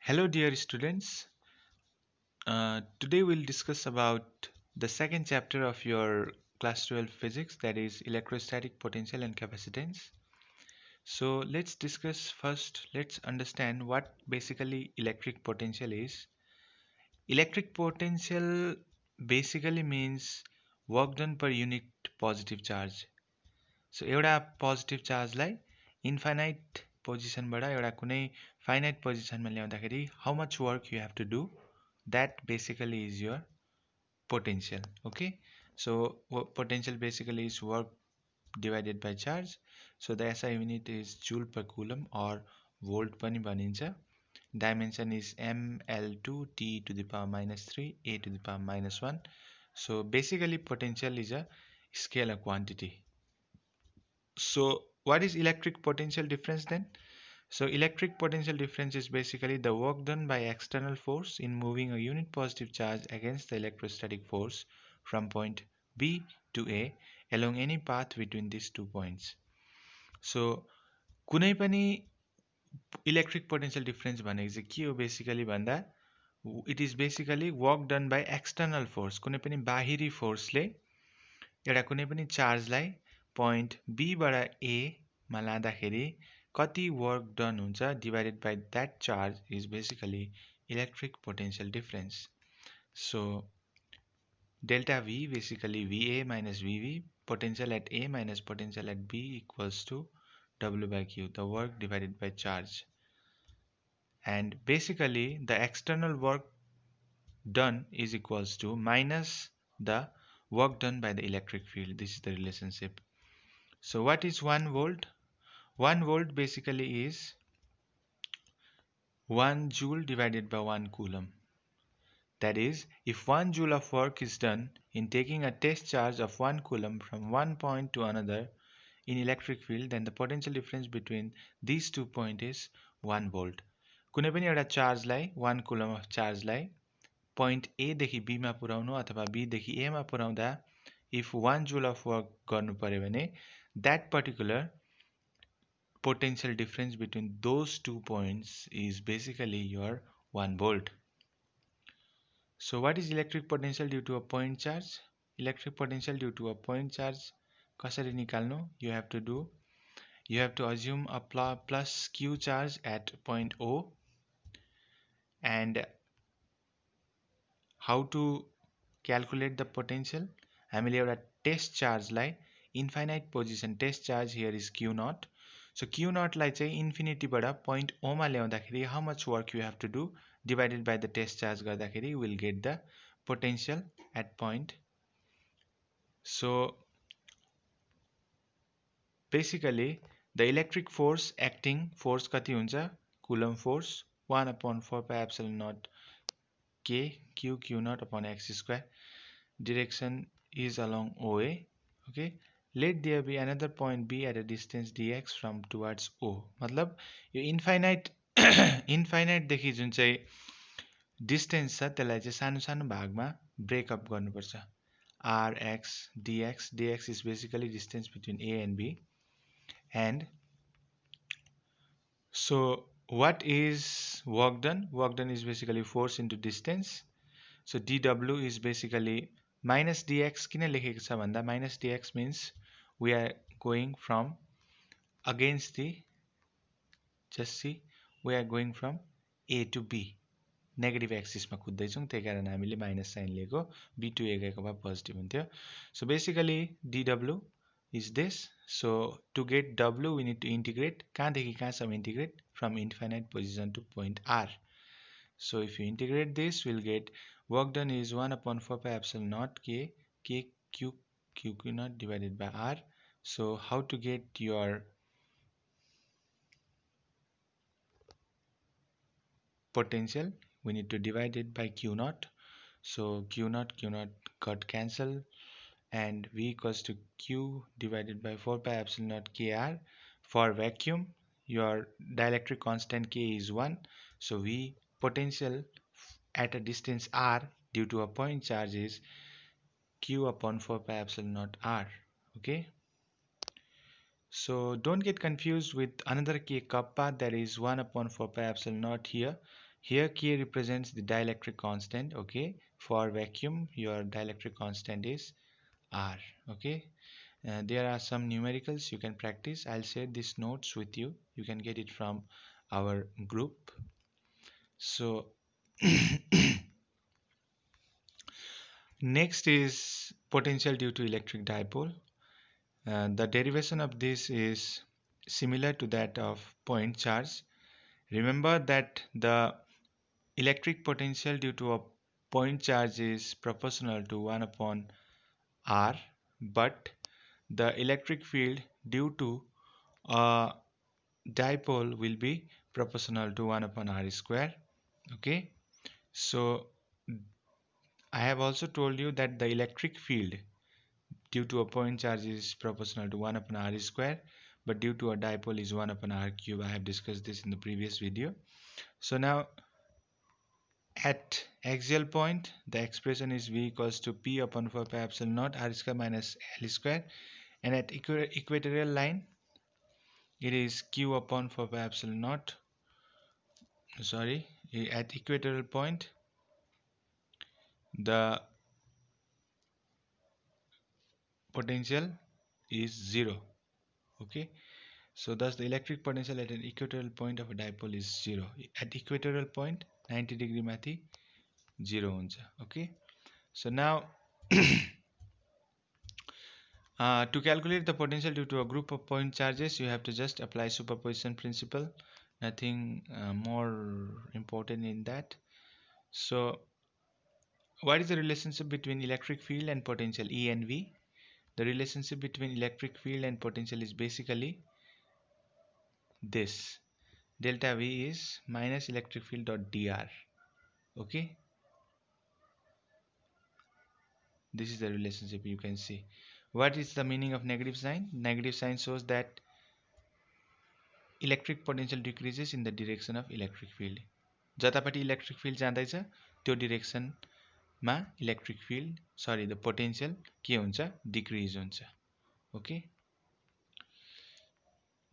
Hello dear students. Today we'll discuss about the second chapter of your class 12 physics, that is electrostatic potential and capacitance. So let's discuss first, let's understand what basically electric potential is. Electric potential basically means work done per unit positive charge. So एउटा positive charge लाई infinite position बाट एउटा कुनै finite position मा ल्याउँदाखेरि how much work you have to do, that basically is your potential. Okay, so potential basically is work divided by charge. So the SI unit is joule per coulomb or volt पनि भनिन्छ. Dimension is ml2 t to the power minus 3 a to the power minus 1. So basically potential is a scalar quantity. So what is electric potential difference then? So electric potential difference is basically the work done by external force in moving a unit positive charge against the electrostatic force from point B to A along any path between these 2 points. So कुनै पनि electric potential difference भनेको चाहिँ के हो basically भन्दा it is basically work done by external force. कुनै पनि बाहिरी फोर्सले एउटा कुनै पनि चार्जलाई point B बाट A मा लाँदाखेरि कति work done हुन्छ divided by that charge is basically electric potential difference. So delta V basically VA minus VV, potential at A minus potential at B equals to W by Q, the work divided by charge. And basically the external work done is equals to minus the work done by the electric field. This is the relationship. So what is 1 volt? 1 volt basically is 1 joule divided by 1 coulomb. That is, if 1 joule of work is done in taking a test charge of 1 coulomb from one point to another in electric field, then the potential difference between these 2 points is 1 volt. कुनै पनि एउटा चार्जलाई 1 coulomb of चार्जलाई point A देखि B मा पुर्याउनु अथवा B देखि A मा पुर्याउँदा if 1 joule of work गर्नु पर्यो भने that particular potential difference between those 2 points is basically your 1 volt. So what is electric potential due to a point charge? Electric potential due to a point charge कसरी निकाल्नु? You have to assume a plus Q charge at point O. And how to calculate the potential? हामीले एउटा test charge lie infinite position test charge here is Q naught. So Q naught लाई चाहिँ infinity बाट point O मा ल्याउँदाखेरि how much work you have to do divided by the test charge गर्दाखेरि you will get the potential at point. So basically the electric force acting force कति हुन्छ? Coulomb force 1 upon 4 pi epsilon naught k q naught upon x square. Direction is along OA. Okay, let there be another point B at a distance dx from towards O. मतलब यो infinite infinite देखि जुन चाहिँ distance छ त्यसलाई चाहिँ सानो सानो भागमा breakup गर्नुपर्छ. rx dx is basically distance between A and B. And so what is work done? Work done is basically force into distance. So dw is basically minus dx. किन लेखेको छ भन्दा minus dx means we are going from against the, just see, we are going from A to B. Negative एक्सिसमा कुद्दैछौँ, त्यही कारण हामीले minus sign लिएको. B to A गएको भए पोजिटिभ हुन्थ्यो. So basically dw is this. So to get w we need to integrate. कहाँदेखि कहाँसम्म integrate? From infinite position to point R. So if you integrate this, we'll get work done is 1 upon 4 pi epsilon naught k q naught divided by R. So how to get your potential? We need to divide it by q naught. So q naught got cancelled, and V equals to q divided by 4 pi epsilon naught kr. For vacuum, your dielectric constant k is 1. So V potential at a distance r due to a point charge is q upon 4 pi epsilon naught r. Okay, so don't get confused with another k kappa, that is 1 upon 4 pi epsilon naught here. Here K represents the dielectric constant. Okay, for vacuum your dielectric constant is R. Okay, there are some numericals you can practice. I'll share these notes with you. You can get it from our group. So next is potential due to electric dipole. The derivation of this is similar to that of point charge. Remember that the electric potential due to a point charge is proportional to 1 upon r, but the electric field due to a dipole will be proportional to 1 upon r square. Okay, so I have also told you that the electric field due to a point charge is proportional to 1 upon r square, but due to a dipole is 1 upon r cube. I have discussed this in the previous video. So now at axial point, the expression is V equals to P upon 4 pi epsilon naught r square minus L square, and at equatorial line, it is Q upon 4 pi epsilon naught. Sorry, at equatorial point, the potential is 0. Okay, so thus the electric potential at an equatorial point of a dipole is 0. At equatorial point, 90 degree mathi 0 huncha. Okay, so now to calculate the potential due to a group of point charges, you have to just apply superposition principle. Nothing more important in that. So what is the relationship between electric field and potential E and V? The relationship between electric field and potential is basically this. Delta V is minus electric field dot dr. Okay, this is the relationship you can see. What is the meaning of negative sign? Negative sign shows that electric potential decreases in the direction of electric field. जतापट्टि electric field जाँदैछ त्यो डिरेक्सनमा electric field the potential के हुन्छ decrease हुन्छ. Okay,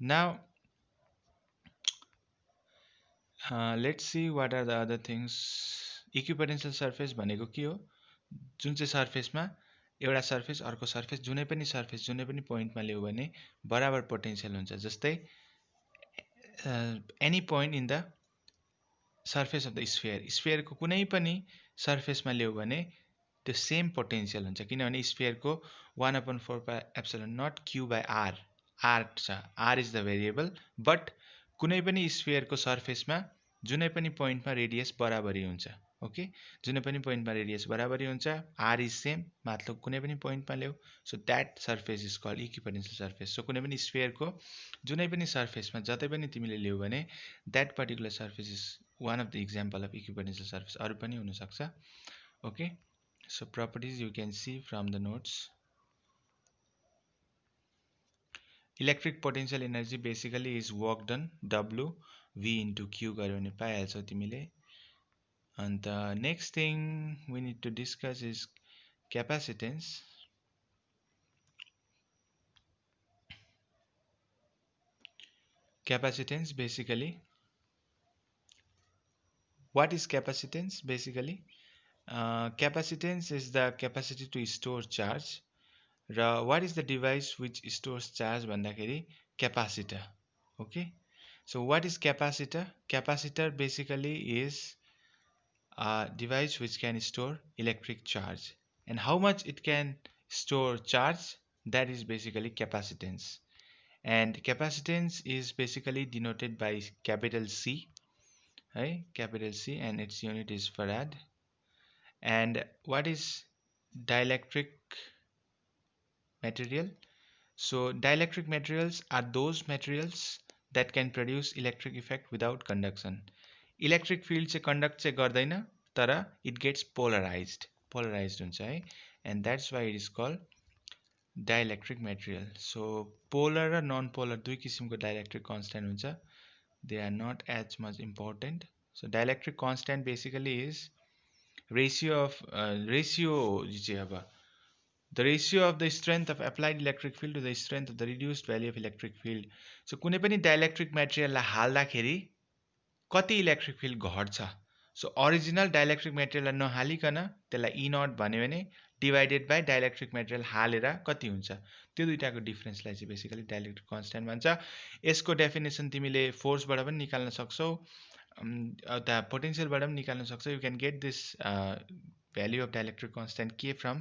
now let's see what are the other things. Equipotential surface भनेको के हो? जुन चाहिँ सर्फेसमा एउटा सर्फेस अर्को सर्फेस जुनै पनि सर्फेस जुनै पनि पोइन्टमा ल्यायो भने बराबर पोटेन्शियल हुन्छ. जस्तै any point in the surface of the sphere, स्फियरको कुनै पनि सर्फेसमा ल्यायो भने त्यो सेम पोटेन्शियल हुन्छ, किनभने स्फियरको 1 upon 4 pi epsilon naught q by r, r छ, r is the variable. But कुनै पनि स्फियरको सर्फेसमा जुनै पनि पोइन्टमा रेडियस बराबरी हुन्छ. ओके, जुनै पनि पोइन्टमा रेडियस बराबरी हुन्छ, r इज सेम, मतलब कुनै पनि पोइन्टमा ल्याऊ. So that surface is called equipotential surface. So कुनै पनि स्फियरको जुनै पनि सर्फेसमा जतै पनि तिमीले ल्याऊ भने that particular surface is one of the example of equipotential surface. अरु पनि हुन सक्छ. Okay, so properties you can see from the notes. Electric potential energy basically is work done, W V into Q गर्यो भने पाइहाल्छौ तिमीले. And the next thing we need to discuss is capacitance. Capacitance basically, what is capacitance? Basically, capacitance is the capacity to store charge. Ra what is the device which stores charge भन्दाखेरि capacitor. Okay, so what is capacitor? Capacitor basically is a device which can store electric charge, and how much it can store charge, that is basically capacitance. And capacitance is basically denoted by capital C. Right? Capital C, and its unit is farad. And what is dielectric material? So dielectric materials are those materials that can produce electric effect without conduction. Electric field चाहिँ conduct चाहिँ गर्दैन, तर it gets polarized हुन्छ है, and that's why it is called dielectric material. So polar raw non polar दुई किसिमको dielectric constant हुन्छ. They are not as much important. So dielectric constant basically is ratio of the ratio of the strength of applied electric field to the strength of the reduced value of electric field. So कुनै पनि dielectric material लाई हाल्दाखेरि कति electric field घट्छ सो original dielectric मेटेरियललाई नहालिकन त्यसलाई ई नट भन्यो भने divided by dielectric material हालेर कति हुन्छ, त्यो दुइटाको डिफ्रेन्सलाई चाहिँ बेसिकली डाइलेक्ट्रिक कन्स्ट्यान्ट भन्छ। यसको डेफिनेसन तिमीले फोर्सबाट पनि निकाल्न सक्छौ, उता पोटेन्सियलबाट पनि निकाल्न सक्छौ। You can get this value of dielectric constant K from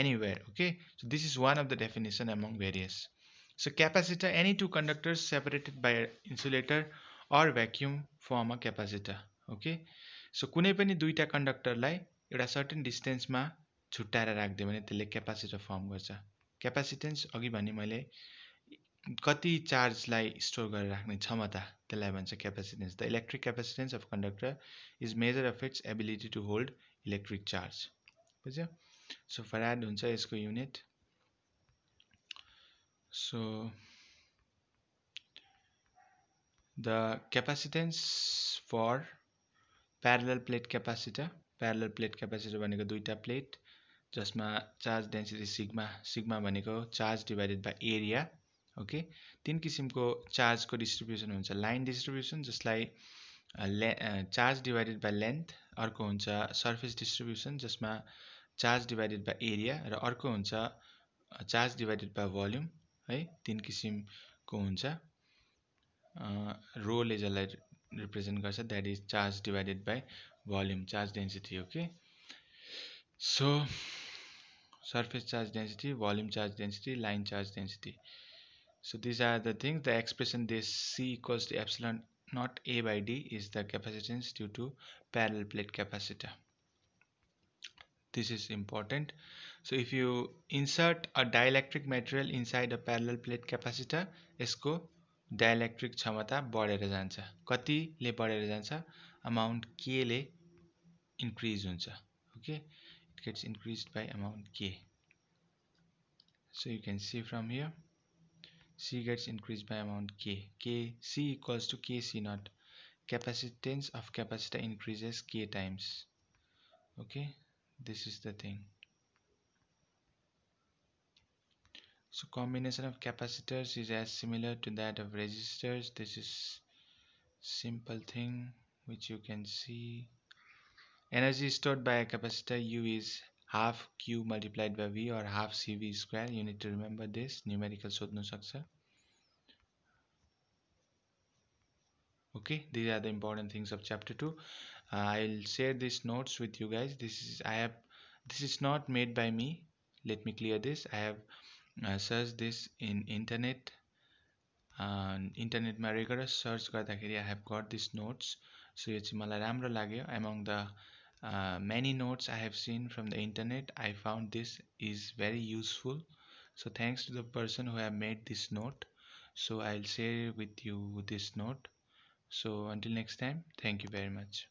anywhere. Okay, so this is one of the definition among various. So capacitor, any two conductors separated by an insulator or vacuum form a capacitor. Okay, so कुनै पनि दुईटा कन्डक्टरलाई एउटा certain डिस्टेन्समा छुट्टाएर राख्दियो भने त्यसले capacitor firm गर्छ। क्यापासिटेन्स अघि भने मैले कति चार्जलाई स्टोर गरेर राख्ने क्षमता, त्यसलाई भन्छ capacitance. The electric capacitance of conductor is measure of its ability to hold electric charge. बुझ्यो? सो फराड हुन्छ यसको युनिट। So the capacitance for parallel plate capacitor, parallel plate capacitor भनेको दुईटा प्लेट जसमा चार्ज डेन्सिटी सिग्मा, सिग्मा भनेको charge divided by area. Okay, तीन किसिमको चार्जको डिस्ट्रिब्युसन हुन्छ। लाइन डिस्ट्रिब्युसन जसलाई चार्ज डिभाइडेड बाई लेन्थ, अर्को हुन्छ सर्फेस डिस्ट्रिब्युसन जसमा चार्ज डिभाइडेड बाई एरिया, र अर्को हुन्छ चार्ज डिभाइडेड बाई भोल्युम। है, तीन किसिमको हुन्छ। रोले जसलाई रिप्रेजेन्ट गर्छ that is charge divided by volume, charge density. Okay, so surface charge density, volume charge density, line charge density. So these are the things. The expression this C equals to epsilon naught A by D is the capacitance due to parallel plate capacitor. This is important. So if you insert a dielectric material inside a parallel plate capacitor, यसको dielectric क्षमता बढेर जान्छ। कतिले बढेर जान्छ? Amount K ले increase हुन्छ। Okay, it gets increased by amount K. So you can see from here, C gets increased by amount K. C equals to Kc naught. Capacitance of capacitor increases K times. Okay, this is the thing. So combination of capacitors is as similar to that of resistors. This is simple thing which you can see. Energy stored by a capacitor U is half Q multiplied by V or half CV square. You need to remember this. Numerical sodhnu sakcha. Okay, these are the important things of chapter 2. I'll share these notes with you guys. This is not made by me. Let me clear this. I have searched this in internet. Internet ma rigorous search gardakheri I have got these notes. So यो चाहिँ मलाई राम्रो लाग्यो. Among the many notes I have seen from the internet, I found this is very useful. So thanks to the person who have made this note. So I'll share with you this note. So until next time, thank you very much.